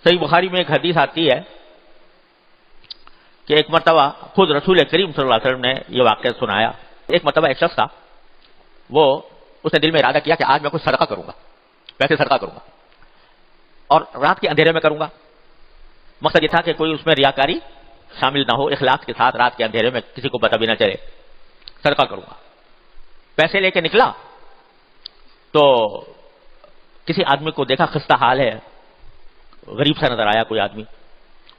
صحیح بخاری میں ایک حدیث آتی ہے کہ ایک مرتبہ خود رسول کریم صلی اللہ علیہ وسلم نے یہ واقعہ سنایا. ایک مرتبہ ایک شخص تھا، اس نے دل میں ارادہ کیا کہ آج میں کچھ صدقہ کروں گا، پیسے صدقہ کروں گا، اور رات کے اندھیرے میں کروں گا. مقصد یہ تھا کہ کوئی اس میں ریاکاری شامل نہ ہو، اخلاص کے ساتھ رات کے اندھیرے میں کسی کو پتہ بھی نہ چلے، صدقہ کروں گا. پیسے لے کے نکلا تو کسی آدمی کو دیکھا خستہ حال ہے، غریب سا نظر آیا کوئی آدمی،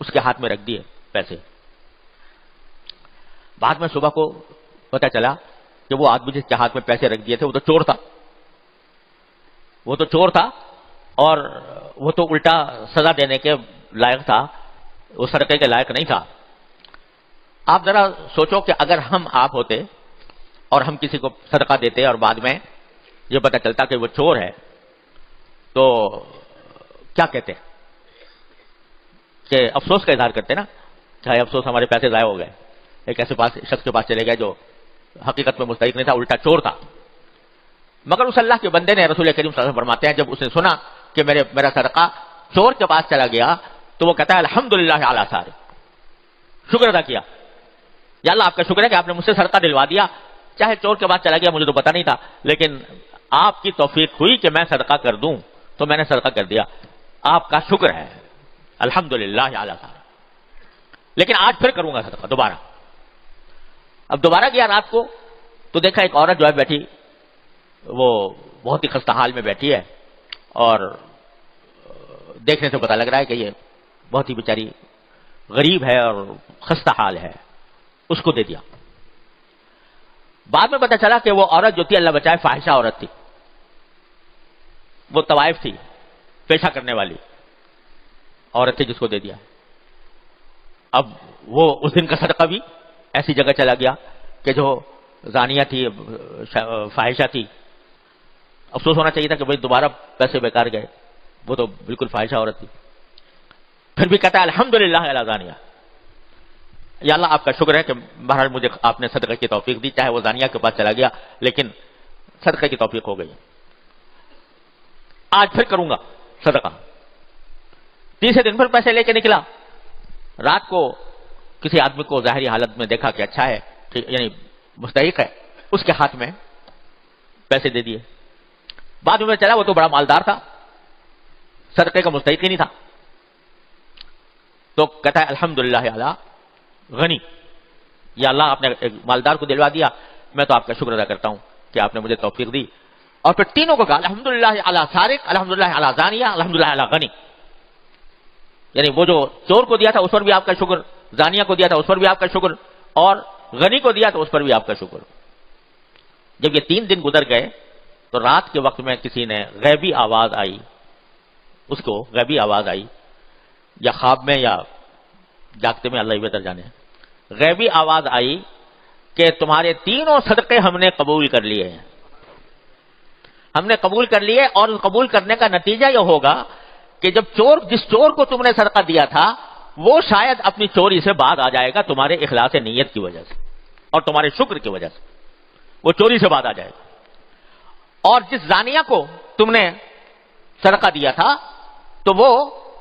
اس کے ہاتھ میں رکھ دیے پیسے. بعد میں صبح کو پتہ چلا کہ وہ آدمی جس کے ہاتھ میں پیسے رکھ دیے تھے وہ تو چور تھا، اور وہ تو الٹا سزا دینے کے لائق تھا، وہ صدقے کے لائق نہیں تھا. آپ ذرا سوچو کہ اگر آپ ہوتے اور ہم کسی کو صدقہ دیتے اور بعد میں یہ پتہ چلتا کہ وہ چور ہے تو کیا کہتے؟ کہ افسوس کا اظہار کرتے نا، چاہے افسوس ہمارے پیسے ضائع ہو گئے، ایک ایسے شخص کے پاس چلے گئے جو حقیقت میں مستحق نہیں تھا، الٹا چور تھا. مگر اس اللہ کے بندے نے، رسول کریم صلی اللہ علیہ وسلم فرماتے ہیں، جب اس نے سنا کہ میرا صدقہ چور کے پاس چلا گیا تو وہ کہتا ہے الحمدللہ علی سارق، شکر ادا کیا، یا اللہ آپ کا شکر ہے کہ آپ نے مجھ سے صدقہ دلوا دیا، چاہے چور کے پاس چلا گیا مجھے تو پتہ نہیں تھا، لیکن آپ کی توفیق ہوئی کہ میں صدقہ کر دوں تو میں نے صدقہ کر دیا، آپ کا شکر ہے، الحمدللہ علی سارق. لیکن آج پھر کروں گا صدقہ دوبارہ. اب دوبارہ گیا رات کو تو دیکھا ایک عورت جو ہے بیٹھی، وہ بہت ہی خستہ حال میں بیٹھی ہے، اور دیکھنے سے پتہ لگ رہا ہے کہ یہ بہت ہی بیچاری غریب ہے اور خستہ حال ہے. اس کو دے دیا. بعد میں پتہ چلا کہ وہ عورت جو تھی، اللہ بچائے، فاحشہ عورت تھی، وہ طوائف تھی، پیشہ کرنے والی عورت تھی جس کو دے دیا. اب وہ اس دن کا صدقہ بھی ایسی جگہ چلا گیا کہ جو زانیہ تھی، فاحشہ تھی. افسوس ہونا چاہیے تھا کہ بھئی دوبارہ پیسے بیکار گئے، وہ تو بالکل فاحشہ عورت تھی. پھر بھی کہتا ہے الحمدللہ علی زانیہ، یا اللہ آپ کا شکر ہے کہ بہرحال مجھے آپ نے صدقہ کی توفیق دی، چاہے وہ زانیہ کے پاس چلا گیا لیکن صدقہ کی توفیق ہو گئی. آج پھر کروں گا صدقہ. تیسرے دن پھر پیسے لے کے نکلا. رات کو کسی آدمی کو ظاہری حالت میں دیکھا کہ اچھا ہے، یعنی مستحق ہے، اس کے ہاتھ میں پیسے دے دیے. بعد میں چلا وہ تو بڑا مالدار تھا، صدقے کا مستحق ہی نہیں تھا. تو کہتا ہے الحمدللہ علی غنی، یا اللہ آپ نے ایک مالدار کو دلوا دیا، میں تو آپ کا شکر ادا کرتا ہوں کہ آپ نے مجھے توفیق دی. اور پھر تینوں کو کہا الحمدللہ علی سارق، الحمدللہ علی زانیہ، الحمدللہ علی غنی. یعنی وہ جو چور کو دیا تھا اس پر بھی آپ کا شکر، زانیہ کو دیا تھا اس پر بھی آپ کا شکر، اور غنی کو دیا تو اس پر بھی آپ کا شکر. جب یہ 3 دن گزر گئے تو رات کے وقت میں کسی نے غیبی آواز آئی، اس کو غیبی آواز آئی، یا خواب میں یا جاگتے میں، اللہ ہی بہتر جانے، غیبی آواز آئی کہ تمہارے تینوں صدقے ہم نے قبول کر لیے ہیں، ہم نے قبول کر لیے. اور قبول کرنے کا نتیجہ یہ ہوگا کہ جب جس چور کو تم نے صدقہ دیا تھا وہ شاید اپنی چوری سے باز آ جائے گا تمہارے اخلاص نیت کی وجہ سے اور تمہارے شکر کی وجہ سے، وہ چوری سے باز آ جائے گا. اور جس زانیہ کو تم نے صدقہ دیا تھا تو وہ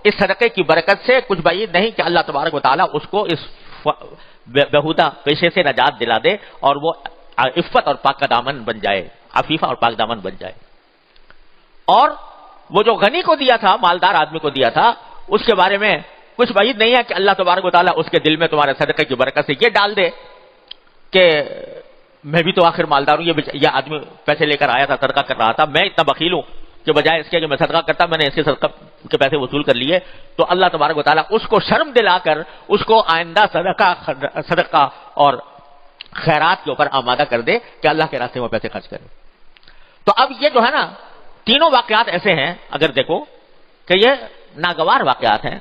اس صدقے کی برکت سے کچھ بعید نہیں کہ اللہ تبارک و تعالیٰ اس کو اس بہودہ پیشے سے نجات دلا دے اور وہ عفت اور پاک دامن بن جائے، عفیفہ اور پاک دامن بن جائے. اور وہ جو غنی کو دیا تھا، مالدار آدمی کو دیا تھا، اس کے بارے میں کچھ بعید نہیں ہے کہ اللہ تبارک و تعالیٰ اس کے دل میں تمہارے صدقے کی برکت سے یہ ڈال دے کہ میں بھی تو آخر مالدار ہوں، یہ آدمی پیسے لے کر آیا تھا، صدقہ کر رہا تھا، میں اتنا بخیل ہوں کہ بجائے اس کے کہ میں صدقہ کرتا میں نے اس کے صدقہ کے پیسے وصول کر لیے. تو اللہ تبارک و تعالیٰ اس کو شرم دلا کر اس کو آئندہ صدقہ اور خیرات کے اوپر آمادہ کر دے کہ اللہ کے راستے میں پیسے خرچ کرے. تو اب یہ جو ہے نا، تینوں واقعات ایسے ہیں اگر دیکھو کہ یہ ناگوار واقعات ہیں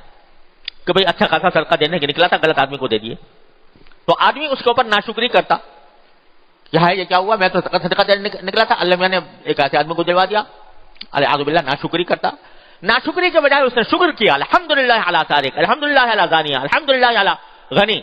کہ بھئی اچھا خاصا صدقہ دینے کے نکلا تھا، غلط آدمی کو دے دیے. تو آدمی اس کے اوپر ناشکری کرتا کہ ہے یہ کیا ہوا، میں تو صدقہ دینے نکلا تھا، اللہ میاں نے ایک ایسے آدمی کو دلوا دیا. اعوذ باللہ، ناشکری کرتا. ناشکری کے بجائے اس نے شکر کیا، الحمدللہ علی سارق، الحمدللہ علی زانیہ، الحمدللہ علی غنی.